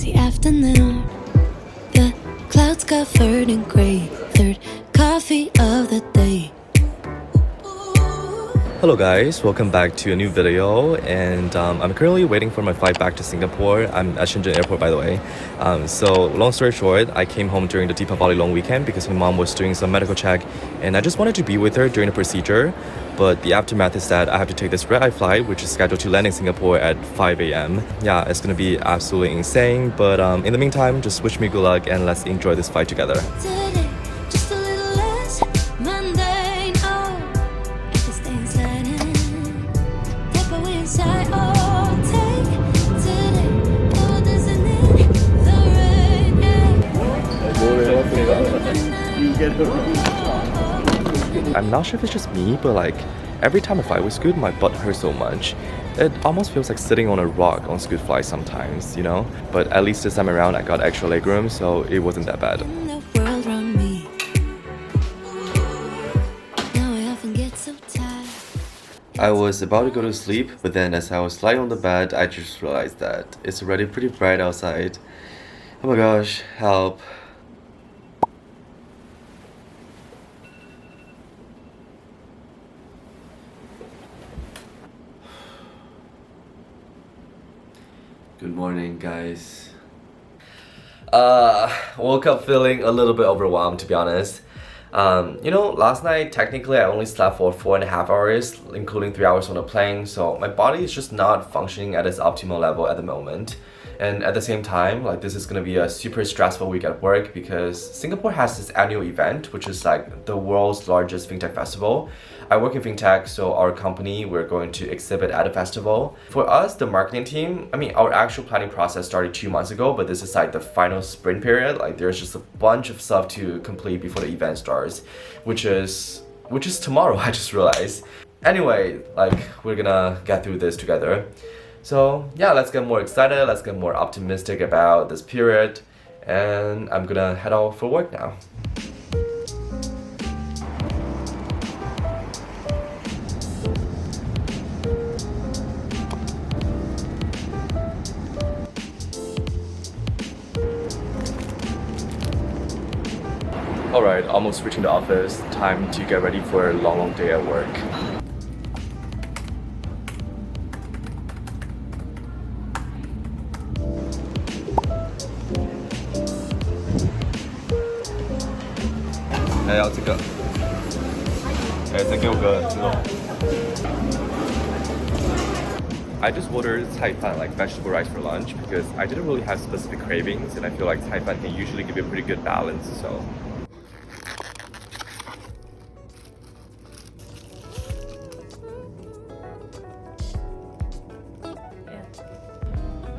hazy afternoon. The clouds covered in gray. Third coffee of the day. Hello guys, welcome back to a new video, and I'm currently waiting for my flight back to Singapore. I'm at Shenzhen airport, by the way. So long story short, I came home during the Deepavali long weekend because my mom was doing some medical check and I just wanted to be with her during the procedure. But the aftermath is that I have to take this red-eye flight, which is scheduled to land in Singapore at 5 a.m. Yeah, it's gonna be absolutely insane, but in the meantime, just wish me good luck and let's enjoy this flight together. Today, just a little less mundane. Oh, I can stay inside and step away inside. Oh, take today. Oh, doesn't it? The rain, I'm not sure if it's just me, but like every time a flight was good, my butt hurts so much. It almost feels like sitting on a rock on Scoot flights sometimes, you know? But at least this time around I got extra legroom, so it wasn't that bad. in the world around me. Now I often get so tired. I was about to go to sleep, but then as I was lying on the bed, I just realized that it's already pretty bright outside. Oh my gosh, help. Good morning, guys. Woke up feeling a little bit overwhelmed, to be honest. Last night, technically, I only slept for 4.5 hours, including 3 hours on the plane, so my body is just not functioning at its optimal level at the moment. And at the same time, like, this is gonna be a super stressful week at work because Singapore has this annual event, which is like the world's largest fintech festival. I work in fintech, so our company, we're going to exhibit at the festival. For us, the marketing team, our actual planning process started 2 months ago, but this is like the final sprint period. Like, there's just a bunch of stuff to complete before the event starts, which is tomorrow, I just realized. Anyway, like, we're gonna get through this together. So yeah, let's get more excited, let's get more optimistic about this period, and I'm gonna head out for work now. Alright, almost reaching the office. Time to get ready for a long day at work. I just ordered cai fan, like vegetable rice for lunch, because I didn't really have specific cravings, and I feel like cai fan can usually give you a pretty good balance, so.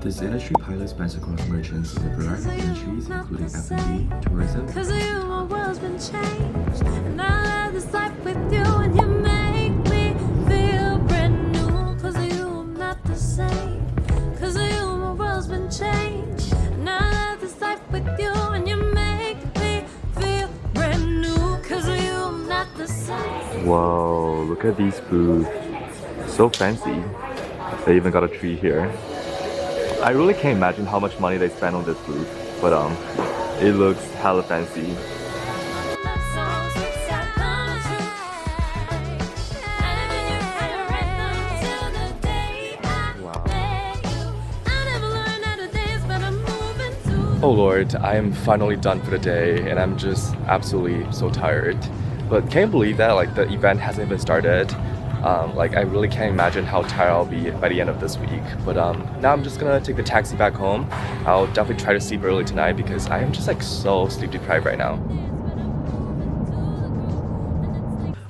This industry pilot spans across merchants in a variety of industries, including F&B, tourism. Cause of you, my world's been changed. And I love this life with you, and you make me feel brand new. Cause of you, I'm not the same. Cause of you, my world's been changed. And I love this life with you, and you make me feel brand new. Cause of you, I'm not the same. Whoa, look at these booths. So fancy. They even got a tree here. I really can't imagine how much money they spend on this booth, but it looks hella fancy. Wow. Oh Lord, I am finally done for the day and I'm just absolutely so tired. But can you believe that like the event hasn't even started? Like, I really can't imagine how tired I'll be by the end of this week. But now I'm just gonna take the taxi back home. I'll definitely try to sleep early tonight because I am just like so sleep deprived right now.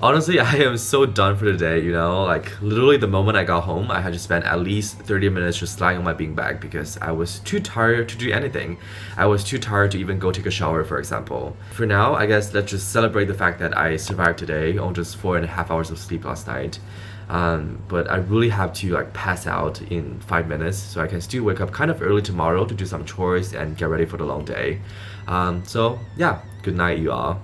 Honestly, I am so done for the day, you know? Like, literally the moment I got home, I had to spend at least 30 minutes just lying on my beanbag because I was too tired to do anything. I was too tired to even go take a shower, for example. For now, I guess let's just celebrate the fact that I survived today on just 4.5 hours of sleep last night. But I really have to like pass out in 5 minutes so I can still wake up kind of early tomorrow to do some chores and get ready for the long day. So yeah, good night you all.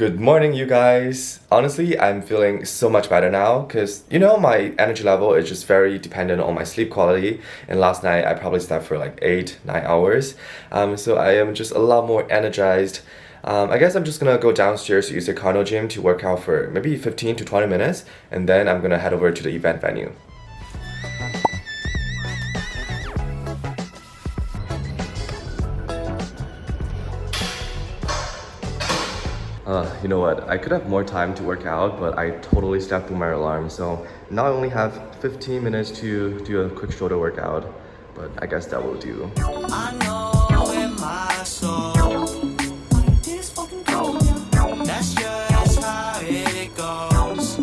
Good morning, you guys. Honestly, I'm feeling so much better now because, my energy level is just very dependent on my sleep quality. And last night, I probably slept for like 8-9 hours. So I am just a lot more energized. I guess I'm just gonna go downstairs to use the cardio gym to work out for maybe 15 to 20 minutes. And then I'm gonna head over to the event venue. You know what? I could have more time to work out, but I totally slept through my alarm. So now I only have 15 minutes to do a quick shoulder workout, but I guess that will do. I know in my soul, this fucking cold, that's just how it goes.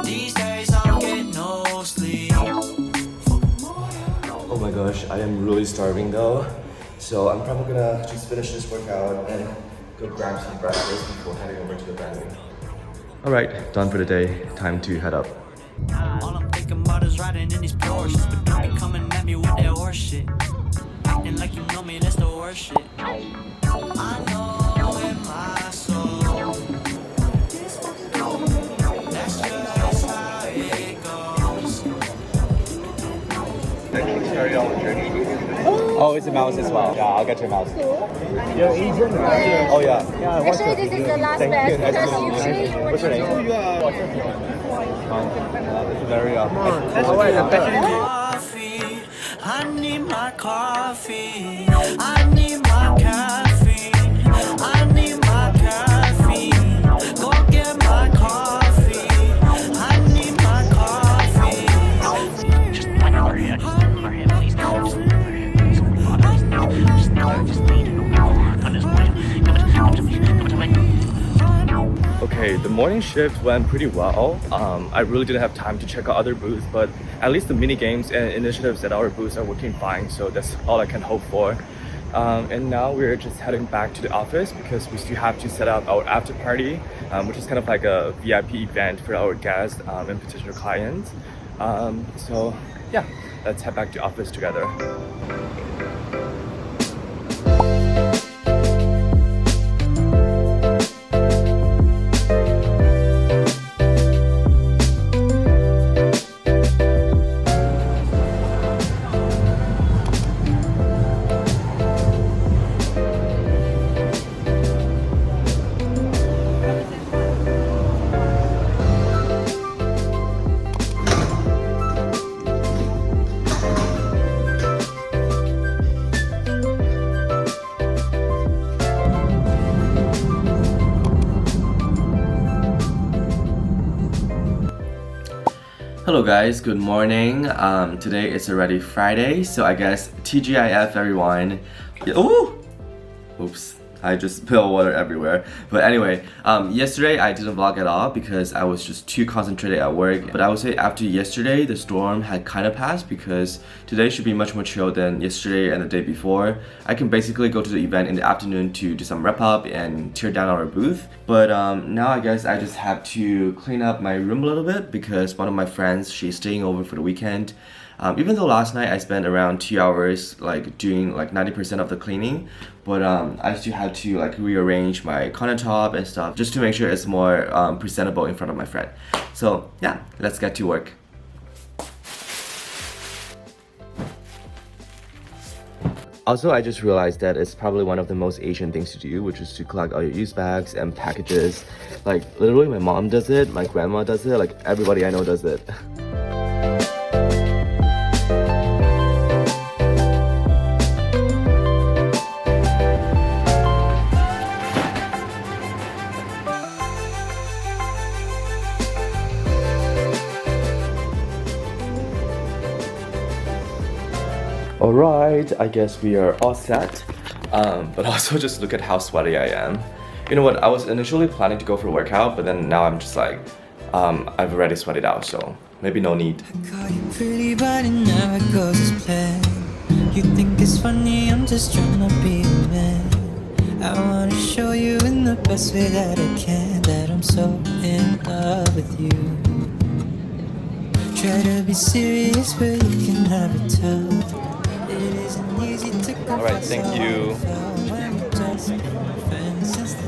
These days I'm getting no sleep. Oh my gosh, I am really starving though. So I'm probably gonna just finish this workout and go grab some breakfast before heading over to the venue. Alright, done for the day. Time to head up. All I'm thinking about is riding in these Porsches, but don't be coming at me with that horse shit. Acting like you know me, that's the worst shit. I know in my soul, this fucking cold, that's just how it goes. Carry on with your Oh, it's a mouse as well. Yeah, I'll get your mouse. You're Asian, right? Oh, yeah. Actually, this is the last Thank batch you. Nice because to meet you. usually What's your name? This is very Coffee, I need my coffee. I need my caffeine. I need my caffeine. Go get my coffee. I need my coffee. Just one over here, just over here, please. Just over here, please. Oh my God, just lean on this point. Come to me. Okay, the morning shift went pretty well. I really didn't have time to check out other booths, but at least the mini games and initiatives at our booths are working fine, so that's all I can hope for. And now we're just heading back to the office because we still have to set up our after party, which is kind of like a VIP event for our guests and potential clients. So yeah, let's head back to office together. Hello guys, good morning. Today is already Friday, so I guess TGIF everyone. Ooh! Oops. I just spilled water everywhere. But anyway, yesterday I didn't vlog at all because I was just too concentrated at work. But I would say after yesterday, the storm had kind of passed because today should be much more chill than yesterday and the day before. I can basically go to the event in the afternoon to do some wrap up and tear down our booth. But now I guess I just have to clean up my room a little bit because one of my friends, she's staying over for the weekend. Even though last night I spent around 2 hours doing 90% of the cleaning, but I still had to rearrange my countertop and stuff just to make sure it's more presentable in front of my friend. So yeah, let's get to work. Also, I just realized that it's probably one of the most Asian things to do, which is to collect all your used bags and packages. Literally my mom does it, my grandma does it, everybody I know does it. Alright, I guess we are all set. But also just look at how sweaty I am. You know what, I was initially planning to go for a workout, but then now I'm just I've already sweated out, so maybe no need. Call you pretty, but it never goes as planned. You think it's funny, I'm just trying to be a man. I wanna show you in the best way that I can that I'm so in love with you. Try to be serious, but you can never tell. It isn't easy to confess. Alright, thank you. When we just been friends since the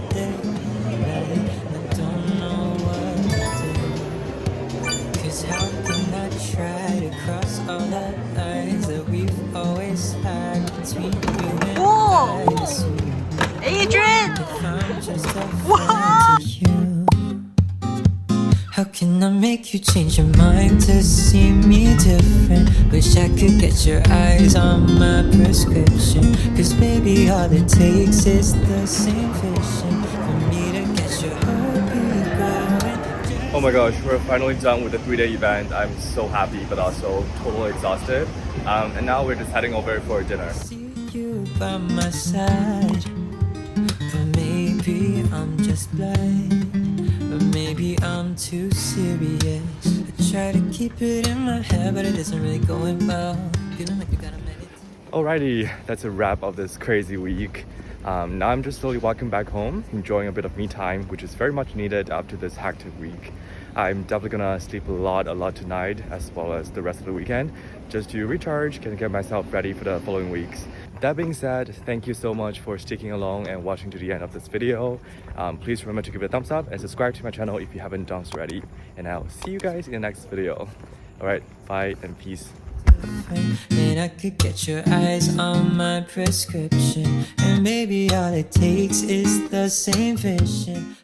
wanna make you change your mind to see me different. Wish I could get your eyes on my prescription. Cause baby, all it takes is the same vision for me to get your heartbeat going. Oh my gosh, we're finally done with the 3-day event. I'm so happy but also totally exhausted. And now we're just heading over for dinner. See you by my side, but maybe I'm just blind, but maybe I'm too serious. I try to keep it in my head, but it isn't really going well. Feeling like we gotta meditate. Alrighty, that's a wrap of this crazy week. Now I'm just slowly walking back home, enjoying a bit of me time, which is very much needed after this hectic week. I'm definitely gonna sleep a lot tonight, as well as the rest of the weekend, just to recharge and get myself ready for the following weeks. That being said, thank you so much for sticking along and watching to the end of this video. Please remember to give it a thumbs up and subscribe to my channel if you haven't done so already. And I'll see you guys in the next video. Alright, bye and peace. And I could get your eyes on my prescription, and maybe all it takes is the same vision.